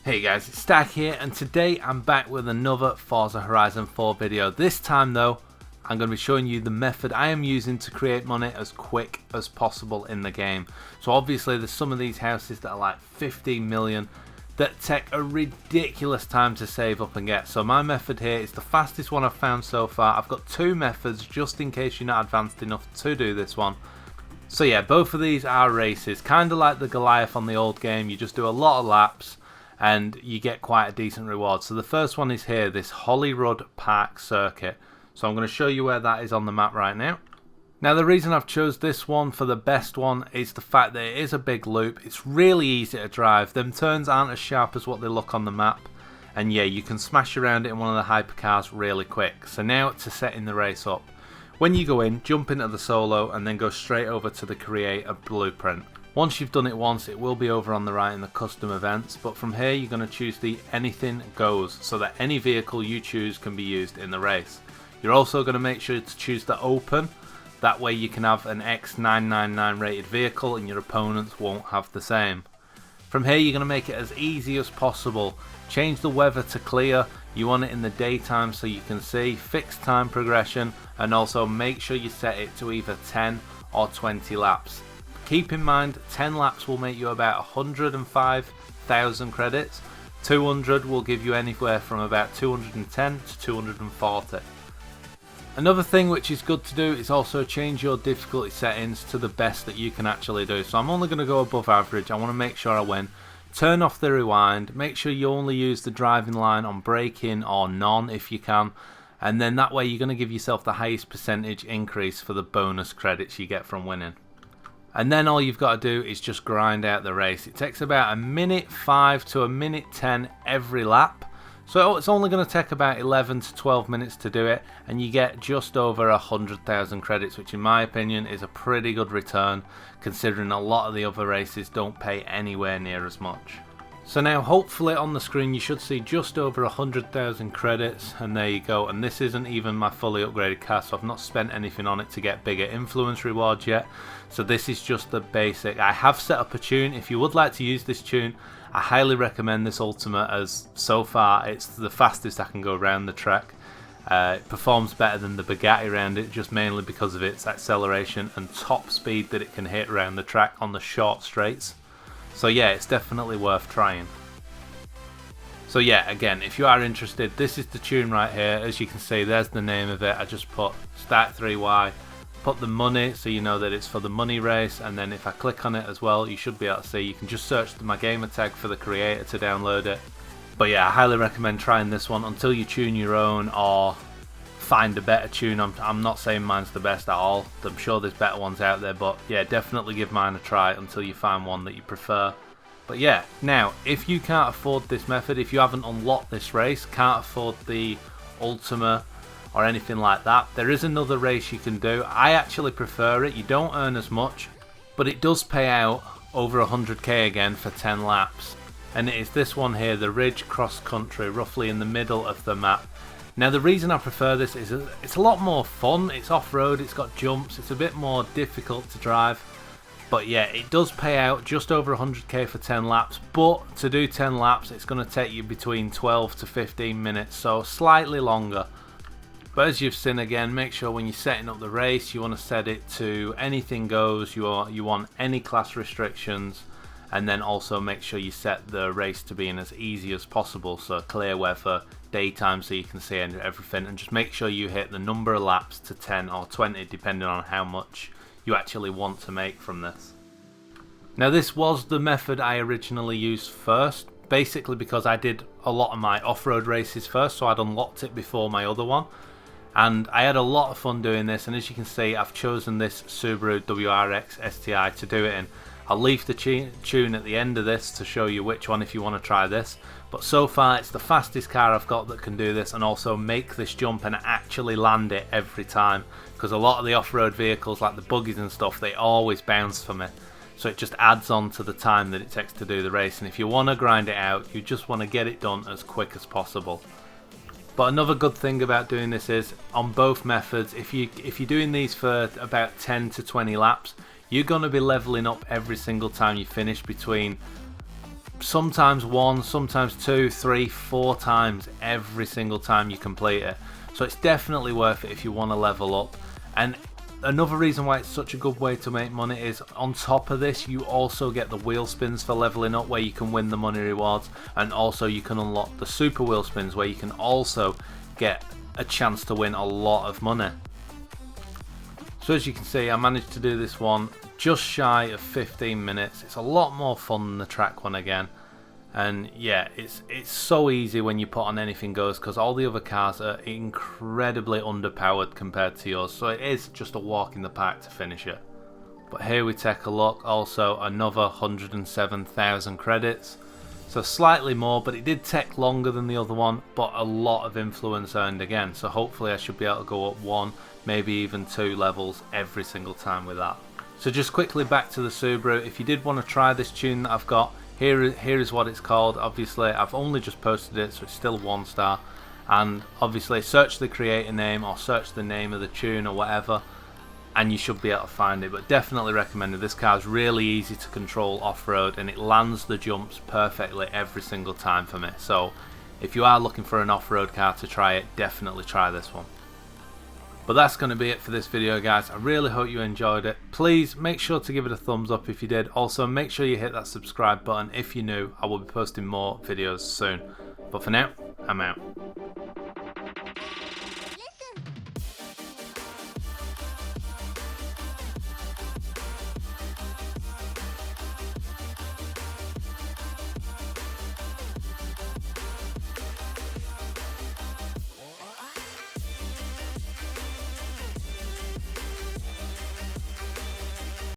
Hey guys, it's Stack here, and today I'm back with another Forza Horizon 4 video. This time though, I'm going to be showing you the method I am using to create money as quick as possible in the game. So obviously there's some of these houses that are like 15 million that take a ridiculous time to save up and get. So my method here is the fastest one I've found so far. I've got two methods just in case you're not advanced enough to do this one. So yeah, both of these are races, kind of like the Goliath on the old game. You just do a lot of laps and you get quite a decent reward. So the first one is here, this Holyrood Park circuit. So I'm going to show you where that is on the map right now. Now the reason I've chose this one for the best one is the fact that it is a big loop. It's really easy to drive. Them turns aren't as sharp as what they look on the map. And yeah, you can smash around it in one of the hypercars really quick. So now to setting the race up. When you go in, jump into the solo and then go straight over to the create a blueprint. Once you've done it once, it will be over on the right in the custom events, but from here you're going to choose the anything goes, so that any vehicle you choose can be used in the race. You're also going to make sure to choose the open, that way you can have an X999 rated vehicle and your opponents won't have the same. From here you're going to make it as easy as possible. Change the weather to clear, you want it in the daytime so you can see, fixed time progression, and also make sure you set it to either 10 or 20 laps. Keep in mind, 10 laps will make you about 105,000 credits. 200 will give you anywhere from about 210 to 240. Another thing which is good to do is also change your difficulty settings to the best that you can actually do. So I'm only going to go above average. I want to make sure I win. Turn off the rewind. Make sure you only use the driving line on braking or none if you can. And then that way you're going to give yourself the highest percentage increase for the bonus credits you get from winning. And then all you've got to do is just grind out the race. It takes about a minute 5 to a minute 10 every lap. So it's only going to take about 11 to 12 minutes to do it. And you get just over 100,000 credits, which in my opinion is a pretty good return, considering a lot of the other races don't pay anywhere near as much. So now hopefully on the screen you should see just over 100,000 credits, and there you go. And this isn't even my fully upgraded car, so I've not spent anything on it to get bigger influence rewards yet. So this is just the basic. I have set up a tune. If you would like to use this tune, I highly recommend this Ultimate, as so far it's the fastest I can go around the track. It performs better than the Bugatti around it, just mainly because of its acceleration and top speed that it can hit around the track on the short straights. So yeah, it's definitely worth trying. So yeah, again, if you are interested, this is the tune right here. As you can see, there's the name of it. I just put Start 3Y, put the money so you know that it's for the money race, and then if I click on it as well, you should be able to see, you can just search my gamer tag for the creator to download it. But yeah, I highly recommend trying this one until you tune your own or find a better tune. I'm not saying mine's the best at all. I'm sure there's better ones out there, but yeah, definitely give mine a try until you find one that you prefer. But yeah, now if you can't afford this method, if you haven't unlocked this race, can't afford the Ultima or anything like that, there is another race you can do. I actually prefer it. You don't earn as much, but it does pay out over 100k again for 10 laps, and it is this one here, the Ridge Cross Country, roughly in the middle of the map. Now the reason I prefer this is it's a lot more fun. It's off-road, it's got jumps, it's a bit more difficult to drive. But yeah, it does pay out just over 100k for 10 laps. But to do 10 laps, it's going to take you between 12 to 15 minutes, so slightly longer. But as you've seen again, make sure when you're setting up the race, you want to set it to anything goes. You want any class restrictions. And then also make sure you set the race to being as easy as possible, so clear weather, daytime so you can see everything, and just make sure you hit the number of laps to 10 or 20 depending on how much you actually want to make from this. Now this was the method I originally used first, basically because I did a lot of my off-road races first, so I'd unlocked it before my other one. And I had a lot of fun doing this, and as you can see I've chosen this Subaru WRX STI to do it in. I'll leave the tune at the end of this to show you which one if you want to try this. But so far it's the fastest car I've got that can do this and also make this jump and actually land it every time. Because a lot of the off-road vehicles like the buggies and stuff, they always bounce for me. So it just adds on to the time that it takes to do the race. And if you want to grind it out, you just want to get it done as quick as possible. But another good thing about doing this is, on both methods, if you're doing these for about 10 to 20 laps, you're going to be leveling up every single time you finish between sometimes 1, sometimes 2, 3, 4 times every single time you complete it. So it's definitely worth it if you want to level up. And another reason why it's such a good way to make money is on top of this you also get the wheel spins for leveling up, where you can win the money rewards, and also you can unlock the super wheel spins where you can also get a chance to win a lot of money. So as you can see, I managed to do this one just shy of 15 minutes. It's a lot more fun than the track one again. And yeah, it's so easy when you put on Anything Goes, because all the other cars are incredibly underpowered compared to yours. So it is just a walk in the park to finish it. But here we take a look, also another 107,000 credits. So slightly more, but it did take longer than the other one, but a lot of influence earned again. So hopefully I should be able to go up 1, maybe even 2 levels every single time with that. So just quickly back to the Subaru. If you did want to try this tune that I've got, here is what it's called. Obviously I've only just posted it, so it's still 1 star. And obviously search the creator name or search the name of the tune or whatever, and you should be able to find it. But definitely recommend it. This car is really easy to control off-road, and it lands the jumps perfectly every single time for me. So if you are looking for an off-road car to try it, definitely try this one. But that's going to be it for this video, guys. I really hope you enjoyed it. Please make sure to give it a thumbs up if you did. Also make sure you hit that subscribe button if you're new. I will be posting more videos soon. But for now, I'm out.